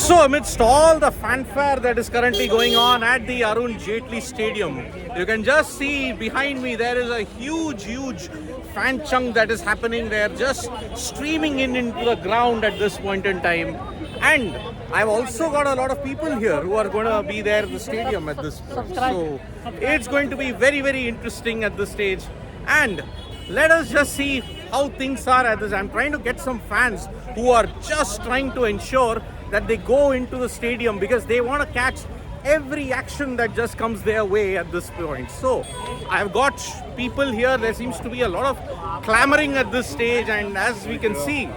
So, amidst all the fanfare that is currently going on at the Arun Jaitley Stadium, you can just see behind me there is a huge fan chunk that is happening there, just streaming into the ground at this point in time. And I've also got a lot of people here who are going to be there at the stadium at this point. So, it's going to be very interesting at this stage. And let us just see how things are at this. I'm trying to get some fans who are just trying to ensure that they go into the stadium because they want to catch every action that just comes their way at this point. So I've got people here. There seems to be a lot of clamoring at this stage, and as we can see,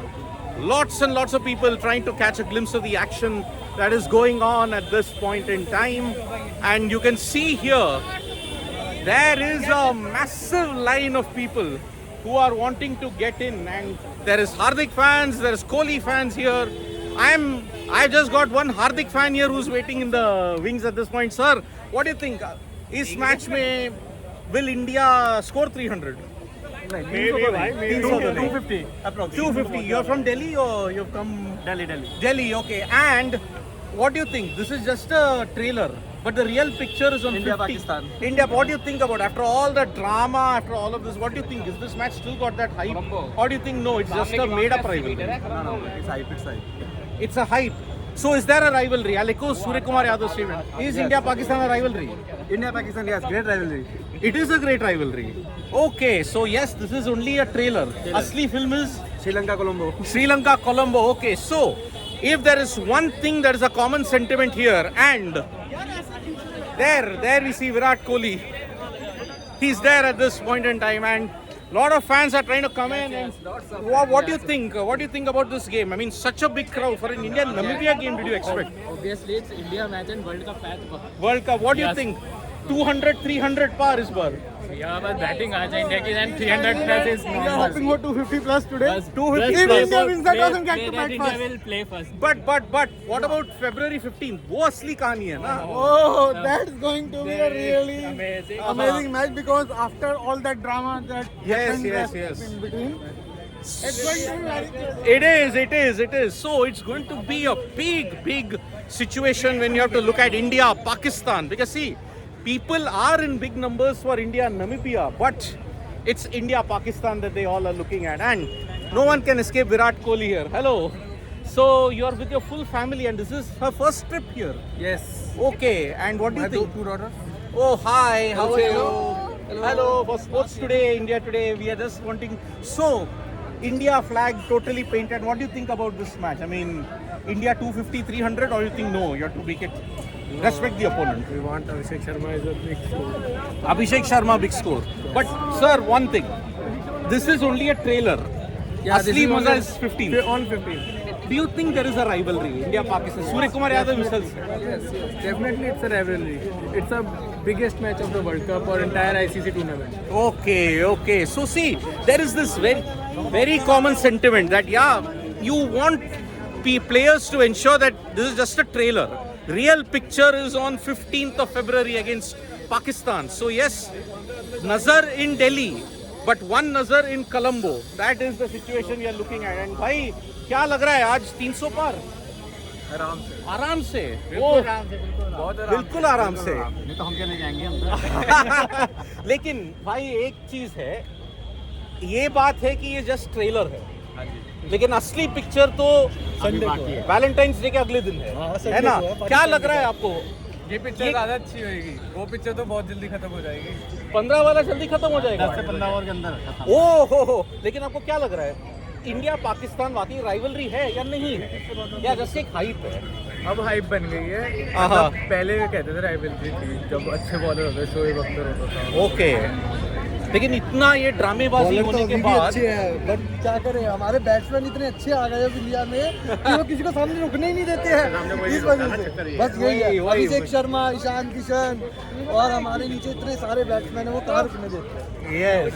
lots and lots of people trying to catch a glimpse of the action that is going on at this point in time. And you can see here there is a massive line of people who are wanting to get in, and there is Hardik fans, there is Kohli fans here. I just got one Hardik fan here who's waiting in the wings at this point. Sir, what do you think? Is match mein will India score 300? Maybe 250 approximately. 250. You're from Delhi or you've come? Delhi. Delhi, okay. And what do you think? This is just a trailer, but the real picture is on India, 50. Pakistan. India, what do you think about after all the drama, after all of this? What do you think? Is this match still got that hype? Or do you think no, it's just a made-up rivalry? No, it's hype. It's a hype. So is there a rivalry? I'll echo Surya Kumar Yadav statement. Is India-Pakistan a rivalry? India-Pakistan, yes, great rivalry. It is a great rivalry. Okay, so yes, this is only a trailer. Asli film is Sri Lanka, Colombo. Sri Lanka, Colombo. Okay, so if there is one thing that is a common sentiment here, and there we see Virat Kohli. He's there at this point in time, and lot of fans are trying to come in. And what do you think? What do you think about this game? I mean, such a big crowd for an Indian Namibia game. Did you expect? Obviously, it's India match and World Cup match. World Cup. What do you think? 200, 300 par is bar. Yeah, but batting आ जाए India की and 300 plus is We are normal. hoping for 250 plus today. 250 If plus. India wins, that doesn't get to That bat India first. will play first. But what about February 15th? वो असली कहानी है ना? Oh, that's going to be a really Amazing. match because after all that drama that happened Yes. in between, it's going to be very close. It is. So it's going to be a big situation when you have to look at India, Pakistan. Because see, people are in big numbers for India and Namibia, but it's India, Pakistan that they all are looking at. And no one can escape Virat Kohli here. Hello. So you're with your full family and this is her first trip here. Yes. Okay. And what do you think? Two daughters. Oh, hi. How are you? Hello. For Sports Today, India Today, we are just wanting. So, India flag totally painted. What do you think about this match? I mean, India 250, 300, or you think no, you have to make it respect the opponent? We want Abhishek Sharma is a big score. Abhishek Sharma, big score. But, sir, one thing. This is only a trailer. Asli Maza is 15. On 15. Do you think there is a rivalry? India-Pakistan. Surya Kumar Yadav himself. Yes. Definitely it's a rivalry. It's the biggest match of the World Cup or entire ICC tournament. Okay. So see, there is this very common sentiment that you want players to ensure that this is just a trailer. Real picture is on 15th of February against Pakistan. So yes, Nazar in Delhi, but one Nazar in Colombo. That is the situation we are looking at. And भाई क्या लग रहा है आज 300 पार? आराम से बिल्कुल आराम से नहीं तो हम क्या नहीं जाएंगे अंदर. लेकिन भाई एक चीज है, ये बात है कि ये जस्ट ट्रेलर है, लेकिन असली पिक्चर तो वैलेंटाइंस डे के अगले दिन है ना? क्या लग रहा है आपको? ये पिक्चर ज्यादा अच्छी होगी. वो पिक्चर तो बहुत जल्दी खत्म हो जाएगी. 15 वाला जल्दी खत्म हो जाएगा. 10 से 15 ओवर के अंदर. हो. लेकिन आपको क्या लग रहा है, इंडिया पाकिस्तान वाकई राइवलरी है या नहीं है, या जस्ट एक हाइप है? अब हाइप बन गई है. मतलब पहले कहते थे राइवलरी थी जब अच्छे बॉलर होते, शोएब अख्तर होता था. ओके, लेकिन इतना ये ड्रामेबाजी होने के बाद अच्छे है, बट क्या करें, हमारे बैट्समैन इतने अच्छे आ गए इंडिया में कि वो किसी को सामने रुकने ही नहीं देते हैं. इस वजह से बस यही है. अभिषेक शर्मा, ईशान किशन और हमारे नीचे इतने सारे बैट्समैन है, वो कहाँ रुकने देते हैं. यस,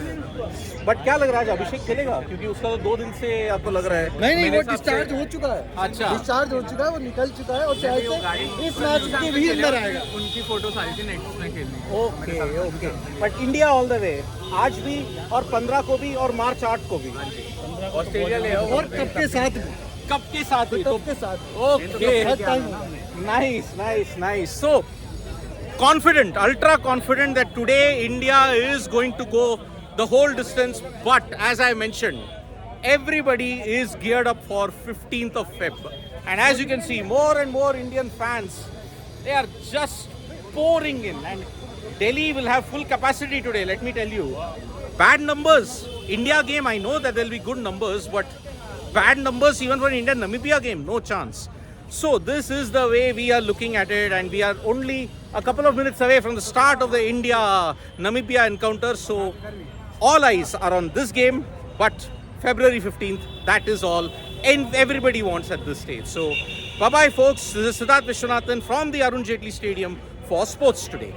बट क्या लग रहा है, अभिषेक खेलेगा? क्योंकि उसका तो 2 दिन से आपको लग रहा है. नहीं, वो डिस्चार्ज हो चुका है. अच्छा. डिस्चार्ज हो चुका है, वो निकल चुका है और शायद से इस मैच के भी अंदर आएगा. उनकी फोटो सारी थी नेक्स्ट में खेलनी. Okay. But India all the way, आज भी और 15 को भी और मार्च 8 को भी. ऑस्ट्रेलिया ले और कप के साथ भी. कप के साथ हुई तो कप के साथ ओके बहुत time nice so confident, ultra confident that today India is going to go the whole distance, but as I mentioned, everybody is geared up for 15th of Feb, and as you can see, more and more Indian fans, they are just pouring in, and Delhi will have full capacity today, let me tell you. Bad numbers, India game, I know that there will be good numbers, but bad numbers even for India Namibia game, no chance. So this is the way we are looking at it, and we are only a couple of minutes away from the start of the India-Namibia encounter. So all eyes are on this game, but February 15th, that is all and everybody wants at this stage. So bye-bye folks, this is Siddharth Vishwanathan from the Arun Jaitley Stadium for Sports Today.